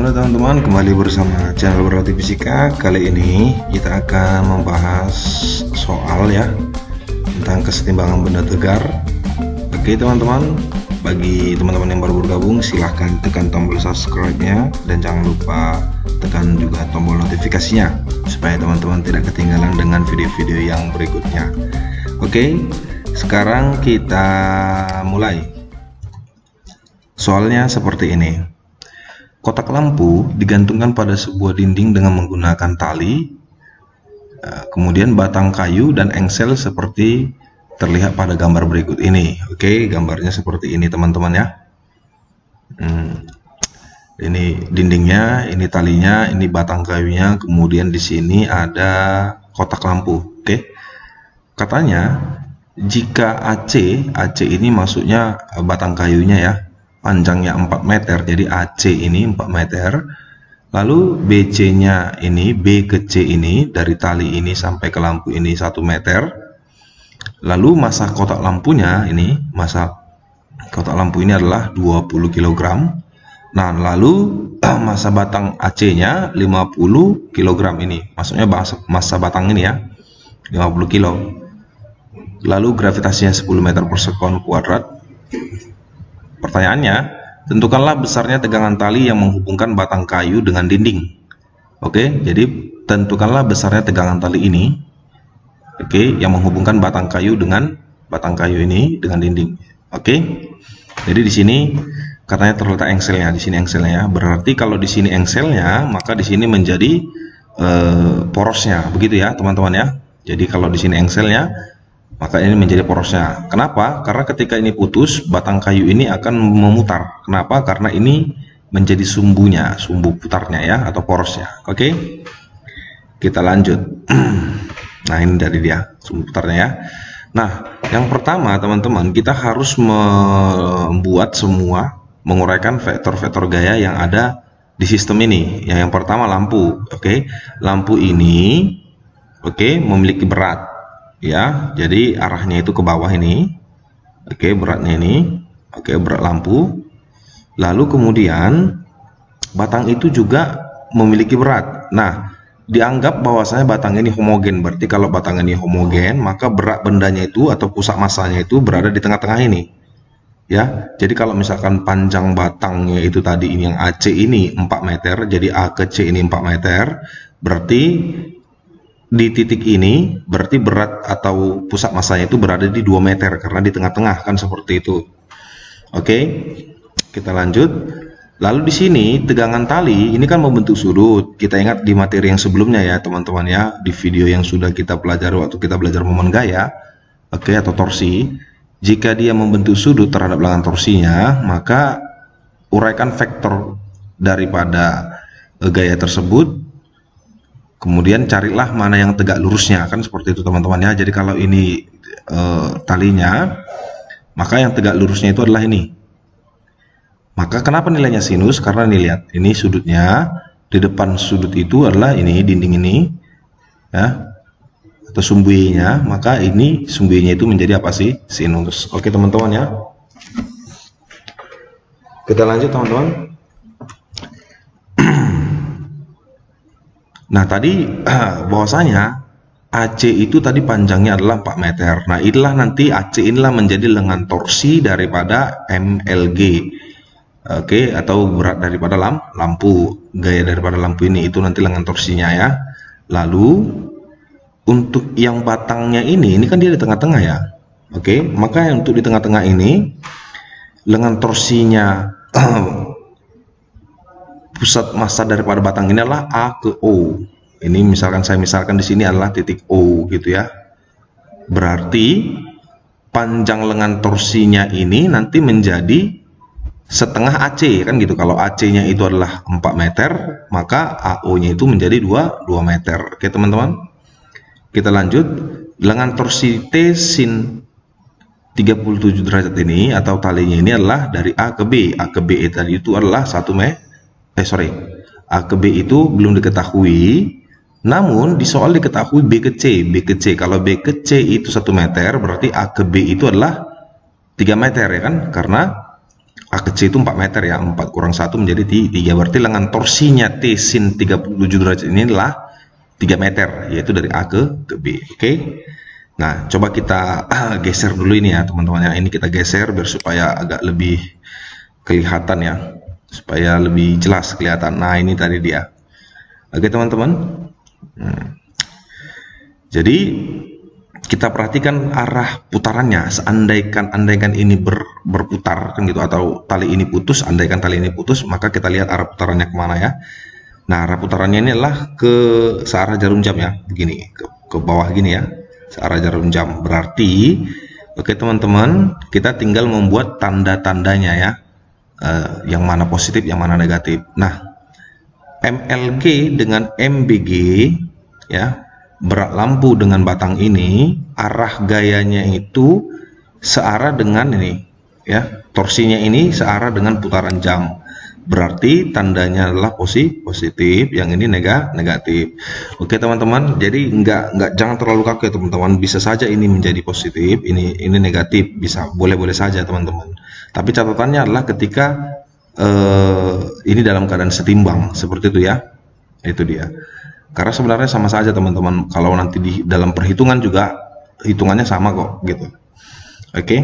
Halo teman-teman, kembali bersama channel Berlatih Fisika. Kali ini kita akan membahas soal ya tentang kesetimbangan benda tegar. Oke teman-teman, bagi teman-teman yang baru bergabung silahkan tekan tombol subscribe-nya dan jangan lupa tekan juga tombol notifikasinya supaya teman-teman tidak ketinggalan dengan video-video yang berikutnya. Oke, sekarang kita mulai. Soalnya seperti ini. Kotak lampu digantungkan pada sebuah dinding dengan menggunakan tali, kemudian batang kayu dan engsel seperti terlihat pada gambar berikut ini. Oke, gambarnya seperti ini teman-teman ya. Ini dindingnya, ini talinya, ini batang kayunya, kemudian di sini ada kotak lampu. Oke, katanya jika AC ini maksudnya batang kayunya ya, panjangnya 4 meter, jadi AC ini 4 meter, lalu BC nya ini, B ke C ini, dari tali ini sampai ke lampu ini 1 meter, lalu massa kotak lampunya ini, massa kotak lampu ini adalah 20 kg. Nah, lalu massa batang AC nya 50 kg ini, maksudnya massa batang ini ya, 50 kg. Lalu gravitasinya 10 meter per sekon kuadrat. Pertanyaannya, tentukanlah besarnya tegangan tali yang menghubungkan batang kayu dengan dinding. Oke, jadi tentukanlah besarnya tegangan tali ini. Oke, yang menghubungkan batang kayu ini dengan dinding. Oke. Jadi di sini katanya terletak engselnya, di sini engselnya. Berarti kalau di sini engselnya, maka di sini menjadi porosnya, begitu ya, teman-teman ya. Jadi kalau di sini engselnya, maka ini menjadi porosnya. Kenapa? Karena ketika ini putus, batang kayu ini akan memutar. Kenapa? Karena ini menjadi sumbunya, sumbu putarnya ya, atau porosnya. Oke, kita lanjut. Nah, ini dari dia, sumbu putarnya ya. Nah, yang pertama teman-teman, kita harus menguraikan vektor-vektor gaya yang ada di sistem ini. Yang pertama lampu. Oke, lampu ini memiliki berat. Ya, jadi arahnya itu ke bawah ini. Oke, beratnya ini. Oke, berat lampu. Lalu kemudian batang itu juga memiliki berat. Nah, dianggap bahwasanya batang ini homogen. Berarti kalau batang ini homogen, maka berat bendanya itu atau pusat massanya itu berada di tengah-tengah ini. Ya, jadi kalau misalkan panjang batangnya itu tadi ini yang AC ini 4 meter, jadi A ke C ini 4 meter, berarti di titik ini berarti berat atau pusat masanya itu berada di 2 meter karena di tengah-tengah kan seperti itu. Oke, kita lanjut. Lalu di sini tegangan tali ini kan membentuk sudut. Kita ingat di materi yang sebelumnya ya teman-teman ya, di video yang sudah kita pelajari waktu kita belajar momen gaya, atau torsi. Jika dia membentuk sudut terhadap lengan torsinya, maka uraikan vektor daripada gaya tersebut. Kemudian carilah mana yang tegak lurusnya, kan seperti itu teman-teman ya. Jadi kalau ini talinya, maka yang tegak lurusnya itu adalah ini. Maka kenapa nilainya sinus? Karena nih lihat, ini sudutnya, di depan sudut itu adalah ini, dinding ini ya, atau sumbu Y-nya, maka ini sumbu Y-nya itu menjadi apa sih? Sinus. Oke teman-teman ya. Kita lanjut teman-teman. Nah, tadi bahwasanya AC itu tadi panjangnya adalah 4 meter. Nah, inilah nanti AC inilah menjadi lengan torsi daripada MLG. Oke, atau berat daripada lampu. Gaya daripada lampu ini itu nanti lengan torsinya ya. Lalu untuk yang batangnya ini kan dia di tengah-tengah ya. Oke, maka untuk di tengah-tengah ini lengan torsinya pusat massa daripada batang ini adalah A ke O. Ini saya misalkan di sini adalah titik O gitu ya. Berarti panjang lengan torsinya ini nanti menjadi setengah AC kan gitu. Kalau AC-nya itu adalah 4 meter, maka AO-nya itu menjadi 2 meter. Oke teman-teman. Kita lanjut. Lengan torsi T sin 37 derajat ini atau talinya ini adalah dari A ke B. A ke B tadi itu adalah 1 meter. A ke B itu belum diketahui, namun di soal diketahui B ke C. Kalau B ke C itu 1 meter, berarti A ke B itu adalah 3 meter ya kan, karena A ke C itu 4 meter ya, 4 kurang 1 menjadi 3, berarti lengan torsinya T sin 37 derajat ini adalah 3 meter, yaitu dari A ke B. Oke. Nah, coba kita geser dulu ini ya teman-teman ya. Ini kita geser biar supaya agak lebih kelihatan ya, supaya lebih jelas kelihatan. Nah, ini tadi dia. Oke teman-teman. Jadi kita perhatikan arah putarannya. Andaikan ini berputar kan gitu, atau tali ini putus, andaikan tali ini putus, maka kita lihat arah putarannya kemana ya. Nah, arah putarannya ini adalah ke searah jarum jam ya, begini, ke bawah gini ya, searah jarum jam. Berarti, oke teman-teman, kita tinggal membuat tanda-tandanya ya, yang mana positif, yang mana negatif. Nah, MLG dengan MBG ya, berat lampu dengan batang ini, arah gayanya itu searah dengan ini ya, torsinya ini searah dengan putaran jam. Berarti tandanya adalah positif, yang ini negatif. Oke teman-teman, jadi jangan terlalu kaku ya teman-teman. Bisa saja ini menjadi positif, ini negatif, bisa boleh saja teman-teman. Tapi catatannya adalah ketika ini dalam keadaan setimbang seperti itu ya. Itu dia. Karena sebenarnya sama saja teman-teman. Kalau nanti di dalam perhitungan juga hitungannya sama kok gitu. Oke.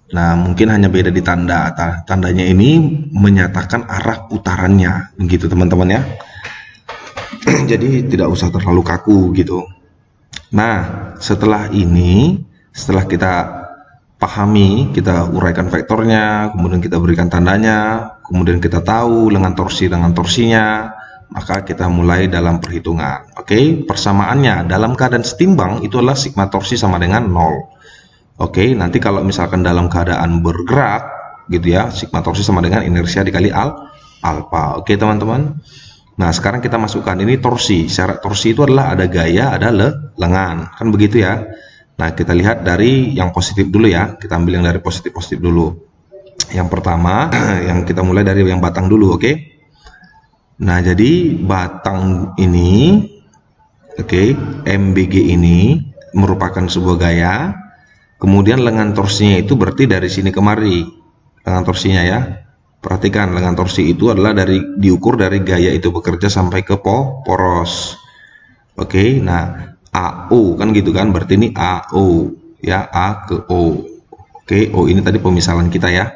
Nah, mungkin hanya beda di tanda. Tandanya ini menyatakan arah putarannya, begitu teman-teman ya. Jadi tidak usah terlalu kaku gitu. Nah, setelah ini, setelah kita pahami, kita uraikan vektornya, kemudian kita berikan tandanya, kemudian kita tahu lengan torsinya, maka kita mulai dalam perhitungan. Oke, persamaannya dalam keadaan setimbang itu adalah sigma torsi sama dengan 0. Oke, nanti kalau misalkan dalam keadaan bergerak gitu ya, sigma torsi sama dengan inersia dikali alfa. Oke teman-teman. Nah, sekarang kita masukkan ini torsi. Syarat torsi itu adalah ada gaya, ada lengan, kan begitu ya. Nah, kita lihat dari yang positif dulu ya. Kita ambil yang dari positif dulu. Yang pertama, yang kita mulai dari yang batang dulu, oke? Nah, jadi batang ini, oke, MBG ini merupakan sebuah gaya. Kemudian lengan torsinya itu berarti dari sini kemari. Lengan torsinya ya. Perhatikan, lengan torsi itu adalah diukur dari gaya itu bekerja sampai ke poros. Oke, nah AO kan gitu kan, berarti ini AO ya, A ke O. Oke, O ini tadi pemisalan kita ya.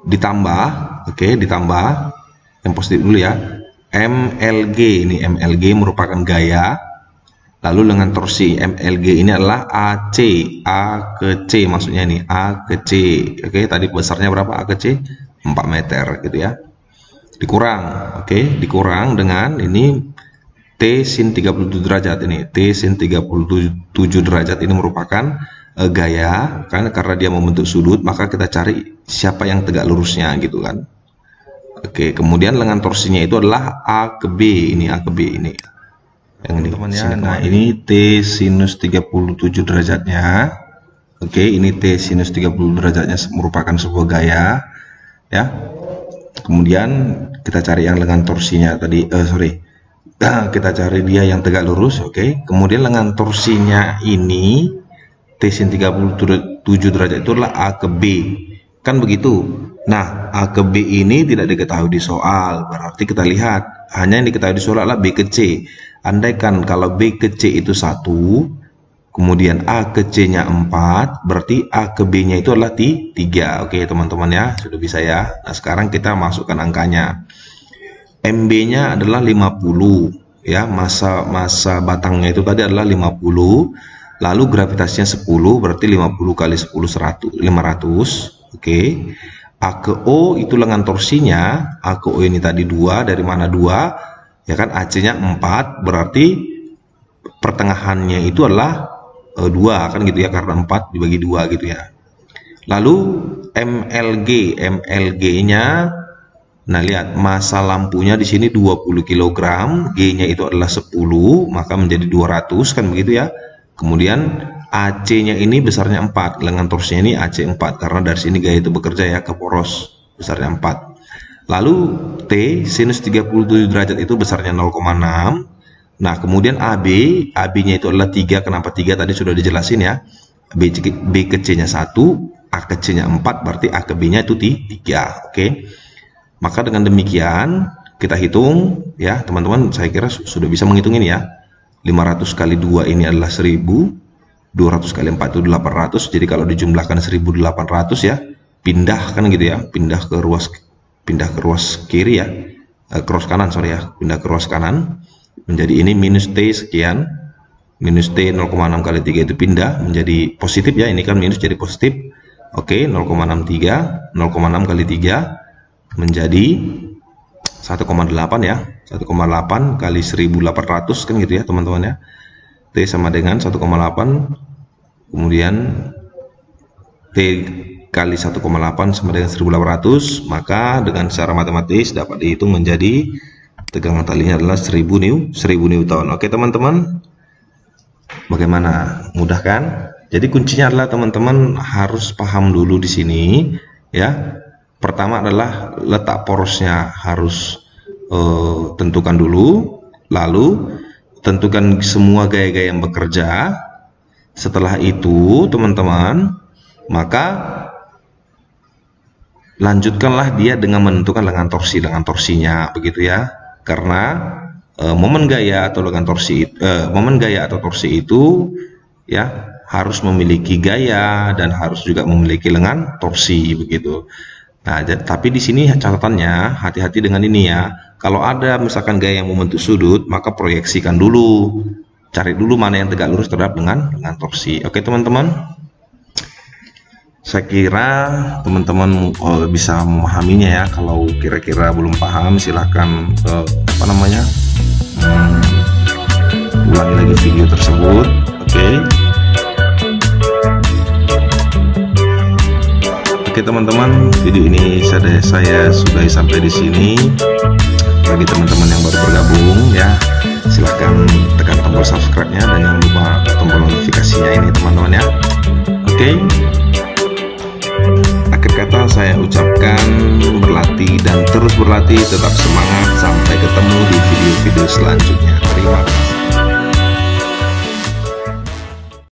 Ditambah, oke, ditambah yang positif dulu ya. MLG, ini MLG merupakan gaya. Lalu lengan torsi MLG ini adalah AC, A ke C maksudnya ini, A ke C. Oke, tadi besarnya berapa A ke C? 4 meter gitu ya. Dikurang, oke, dikurang dengan ini T sin 37 derajat ini. T sin 37 derajat ini merupakan gaya, kan, karena dia membentuk sudut, maka kita cari siapa yang tegak lurusnya gitu kan. Oke, kemudian lengan torsinya itu adalah A ke B, ini A ke B ini. Yang ini teman-teman ya. Nah, ini T sinus 37 derajatnya. Oke, ini T sinus 30 derajatnya merupakan sebuah gaya ya. Kemudian kita cari yang lengan torsinya tadi, kita cari dia yang tegak lurus, oke. Kemudian lengan torsinya ini T sin 37 derajat itu adalah A ke B, kan begitu. Nah, A ke B ini tidak diketahui di soal, berarti kita lihat hanya yang diketahui di soal adalah B ke C. Andaikan kalau B ke C itu 1, kemudian A ke C nya 4, berarti A ke B nya itu adalah 3. Oke teman-teman ya, sudah bisa ya. Nah, sekarang kita masukkan angkanya. MB nya adalah 50 ya, massa batangnya itu tadi adalah 50, lalu gravitasinya 10, berarti 50 kali 10 100, 500. Oke. A ke O itu lengan torsinya, A ke O ini tadi 2, dari mana 2? Ya kan, AC nya 4, berarti pertengahannya itu adalah 2 kan gitu ya, karena 4 dibagi 2 gitu ya. Lalu MLG nya, nah lihat massa lampunya di sini 20 kg, G nya itu adalah 10, maka menjadi 200 kan begitu ya. Kemudian AC nya ini besarnya 4, lengan torsinya ini AC 4, karena dari sini gaya itu bekerja ya ke poros, besarnya 4. Lalu T sinus 37 derajat itu besarnya 0,6. Nah, kemudian AB nya itu adalah 3. Kenapa 3? Tadi sudah dijelasin ya. B ke C nya 1, A ke C-nya 4, berarti A ke B-nya itu 3. Oke. Maka dengan demikian kita hitung ya teman-teman, saya kira sudah bisa menghitung ini ya. 500 kali 2 ini adalah 1000, 200 kali 4 itu 800. Jadi kalau dijumlahkan 1800 ya, pindahkan gitu ya, pindah ke ruas kiri ya, cross kanan sorry ya, pindah ke ruas kanan menjadi ini minus T sekian, minus T 0,6 kali 3 itu pindah menjadi positif ya, ini kan minus jadi positif. Oke, 0,63, 0,6 kali 3 menjadi 1,8 ya, 1,8 kali 1800 kan gitu ya teman-teman ya. T sama dengan 1,8, kemudian T kali 1,8 sama dengan 1800, maka dengan secara matematis dapat dihitung menjadi tegangan talinya adalah 1000 Newton. Oke teman-teman, bagaimana? Mudah kan? Jadi kuncinya adalah teman-teman harus paham dulu di sini ya. Pertama adalah letak porosnya harus tentukan dulu, lalu tentukan semua gaya-gaya yang bekerja. Setelah itu teman-teman, maka lanjutkanlah dia dengan menentukan lengan torsinya begitu ya. Karena momen gaya atau torsi itu ya harus memiliki gaya dan harus juga memiliki lengan torsi begitu. Nah, tapi di sini catatannya hati-hati dengan ini ya. Kalau ada misalkan gaya yang membentuk sudut, maka proyeksikan dulu. Cari dulu mana yang tegak lurus terhadap dengan torsi. Oke, teman-teman. Saya kira teman-teman bisa memahaminya ya. Kalau kira-kira belum paham, silahkan ulangi lagi video tersebut. Oke. Oke teman-teman, video ini saya sudah sampai di sini. Bagi teman-teman yang baru bergabung ya, silahkan tekan tombol subscribe-nya dan jangan lupa tombol notifikasinya ini teman-teman ya. Oke. Akhir kata saya ucapkan berlatih dan terus berlatih, tetap semangat, sampai ketemu di video-video selanjutnya. Terima kasih.